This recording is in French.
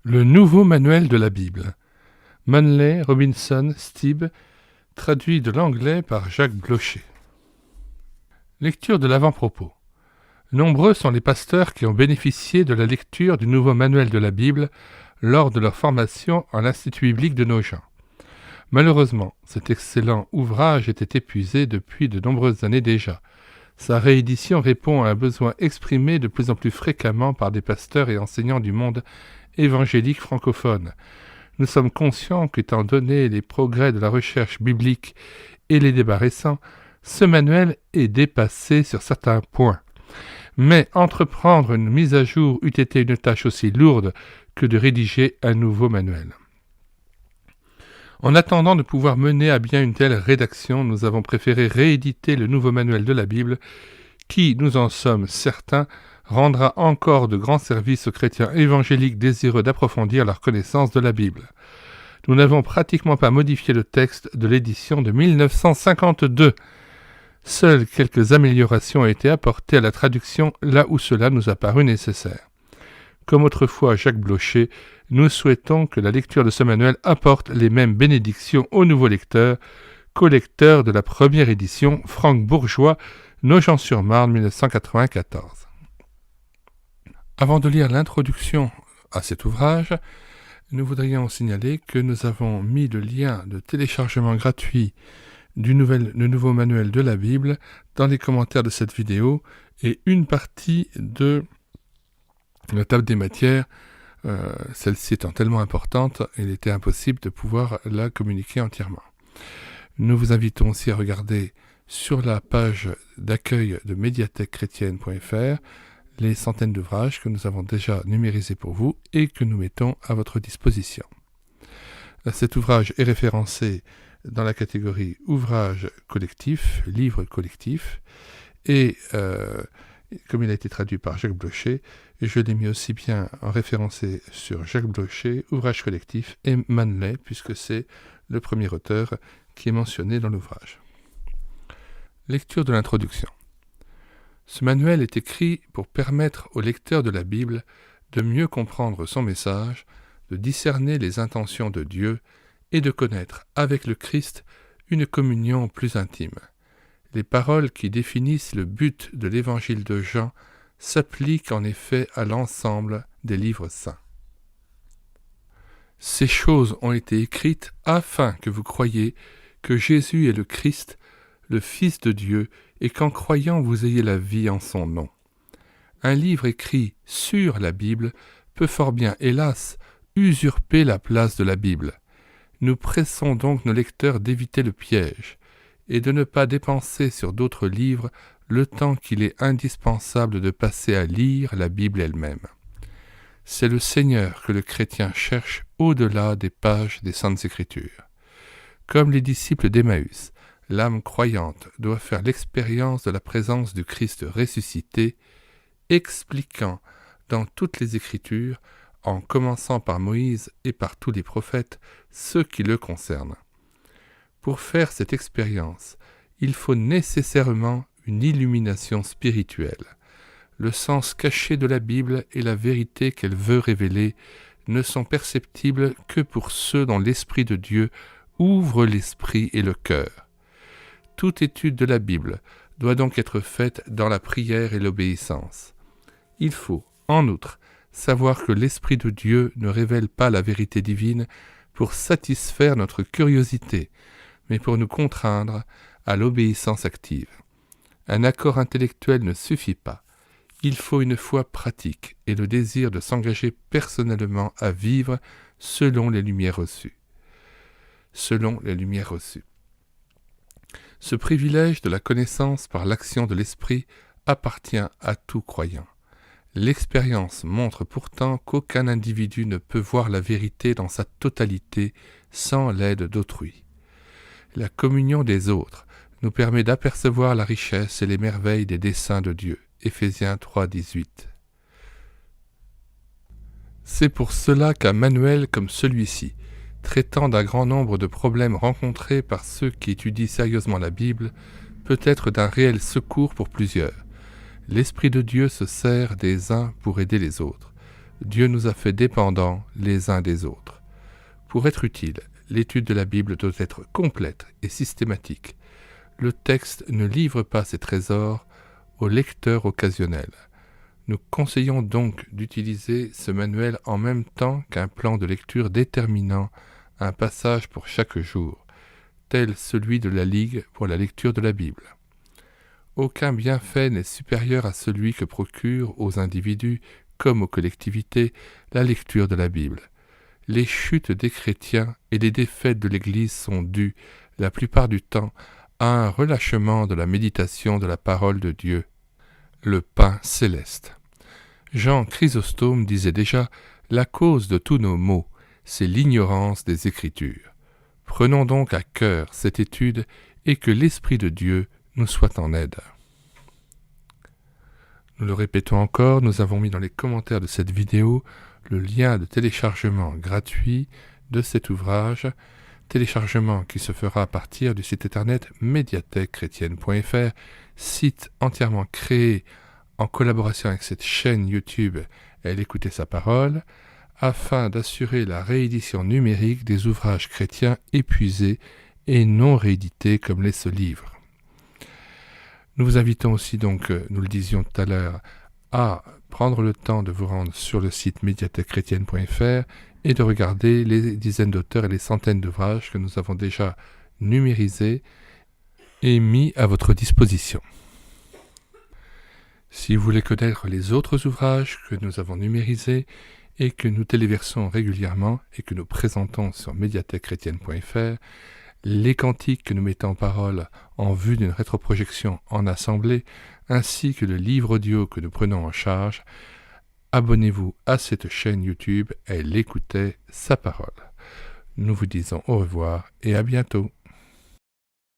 Le nouveau manuel de la Bible. Manley Robinson Steeb, traduit de l'anglais par Jacques Blocher. Lecture de l'avant-propos. Nombreux sont les pasteurs qui ont bénéficié de la lecture du nouveau manuel de la Bible lors de leur formation à l'Institut biblique de Nogent. Malheureusement, cet excellent ouvrage était épuisé depuis de nombreuses années déjà. Sa réédition répond à un besoin exprimé de plus en plus fréquemment par des pasteurs et enseignants du monde évangélique francophone. Nous sommes conscients qu'étant donné les progrès de la recherche biblique et les débats récents, ce manuel est dépassé sur certains points. Mais entreprendre une mise à jour eût été une tâche aussi lourde que de rédiger un nouveau manuel. En attendant de pouvoir mener à bien une telle rédaction, nous avons préféré rééditer le nouveau manuel de la Bible qui, nous en sommes certains, rendra encore de grands services aux chrétiens évangéliques désireux d'approfondir leur connaissance de la Bible. Nous n'avons pratiquement pas modifié le texte de l'édition de 1952. Seules quelques améliorations ont été apportées à la traduction là où cela nous a paru nécessaire. Comme autrefois Jacques Blocher, nous souhaitons que la lecture de ce manuel apporte les mêmes bénédictions aux nouveaux lecteurs qu'aux lecteurs de la première édition, Franck Bourgeois, Nogent-sur-Marne, 1994. Avant de lire l'introduction à cet ouvrage, nous voudrions signaler que nous avons mis le lien de téléchargement gratuit du nouveau manuel de la Bible dans les commentaires de cette vidéo et une partie de la table des matières, celle-ci étant tellement importante, il était impossible de pouvoir la communiquer entièrement. Nous vous invitons aussi à regarder sur la page d'accueil de médiathèquechrétienne.fr les centaines d'ouvrages que nous avons déjà numérisés pour vous et que nous mettons à votre disposition. Cet ouvrage est référencé dans la catégorie ouvrages collectifs, livres collectifs, et comme il a été traduit par Jacques Blocher, je l'ai mis aussi bien en référencé sur Jacques Blocher, ouvrages collectifs, et Manley, puisque c'est le premier auteur qui est mentionné dans l'ouvrage. Lecture de l'introduction. Ce manuel est écrit pour permettre aux lecteurs de la Bible de mieux comprendre son message, de discerner les intentions de Dieu et de connaître avec le Christ une communion plus intime. Les paroles qui définissent le but de l'évangile de Jean s'appliquent en effet à l'ensemble des livres saints. Ces choses ont été écrites afin que vous croyiez que Jésus est le Christ, le Fils de Dieu, et qu'en croyant vous ayez la vie en son nom. Un livre écrit sur la Bible peut fort bien, hélas, usurper la place de la Bible. Nous pressons donc nos lecteurs d'éviter le piège et de ne pas dépenser sur d'autres livres le temps qu'il est indispensable de passer à lire la Bible elle-même. C'est le Seigneur que le chrétien cherche au-delà des pages des Saintes Écritures. Comme les disciples d'Emmaüs, l'âme croyante doit faire l'expérience de la présence du Christ ressuscité, expliquant dans toutes les Écritures, en commençant par Moïse et par tous les prophètes, ce qui le concerne. Pour faire cette expérience, il faut nécessairement une illumination spirituelle. Le sens caché de la Bible et la vérité qu'elle veut révéler ne sont perceptibles que pour ceux dont l'Esprit de Dieu ouvre l'esprit et le cœur. Toute étude de la Bible doit donc être faite dans la prière et l'obéissance. Il faut, en outre, savoir que l'Esprit de Dieu ne révèle pas la vérité divine pour satisfaire notre curiosité, mais pour nous contraindre à l'obéissance active. Un accord intellectuel ne suffit pas. Il faut une foi pratique et le désir de s'engager personnellement à vivre selon les lumières reçues. Ce privilège de la connaissance par l'action de l'Esprit appartient à tout croyant. L'expérience montre pourtant qu'aucun individu ne peut voir la vérité dans sa totalité sans l'aide d'autrui. La communion des autres nous permet d'apercevoir la richesse et les merveilles des desseins de Dieu. Éphésiens 3,18. C'est pour cela qu'un manuel comme celui-ci, traitant d'un grand nombre de problèmes rencontrés par ceux qui étudient sérieusement la Bible, peut être d'un réel secours pour plusieurs. L'Esprit de Dieu se sert des uns pour aider les autres. Dieu nous a fait dépendants les uns des autres. Pour être utile, l'étude de la Bible doit être complète et systématique. Le texte ne livre pas ses trésors au lecteur occasionnel. Nous conseillons donc d'utiliser ce manuel en même temps qu'un plan de lecture déterminant un passage pour chaque jour, tel celui de la Ligue pour la lecture de la Bible. Aucun bienfait n'est supérieur à celui que procure aux individus comme aux collectivités la lecture de la Bible. Les chutes des chrétiens et les défaites de l'Église sont dues, la plupart du temps, à un relâchement de la méditation de la parole de Dieu, le pain céleste. Jean Chrysostome disait déjà « La cause de tous nos maux, c'est l'ignorance des Écritures. » Prenons donc à cœur cette étude et que l'Esprit de Dieu nous soit en aide. Nous le répétons encore, nous avons mis dans les commentaires de cette vidéo le lien de téléchargement gratuit de cet ouvrage, téléchargement qui se fera à partir du site internet médiathèquechrétienne.fr, site entièrement créé en collaboration avec cette chaîne YouTube Elle écoutait sa parole, afin d'assurer la réédition numérique des ouvrages chrétiens épuisés et non réédités comme l'est ce livre. Nous vous invitons aussi donc, nous le disions tout à l'heure, à prendre le temps de vous rendre sur le site médiathèquechrétienne.fr et de regarder les dizaines d'auteurs et les centaines d'ouvrages que nous avons déjà numérisés et mis à votre disposition. Si vous voulez connaître les autres ouvrages que nous avons numérisés et que nous téléversons régulièrement et que nous présentons sur médiathèquechrétienne.fr, les cantiques que nous mettons en parole en vue d'une rétroprojection en assemblée, ainsi que le livre audio que nous prenons en charge, abonnez-vous à cette chaîne YouTube Elle écoutait sa parole. Nous vous disons au revoir et à bientôt.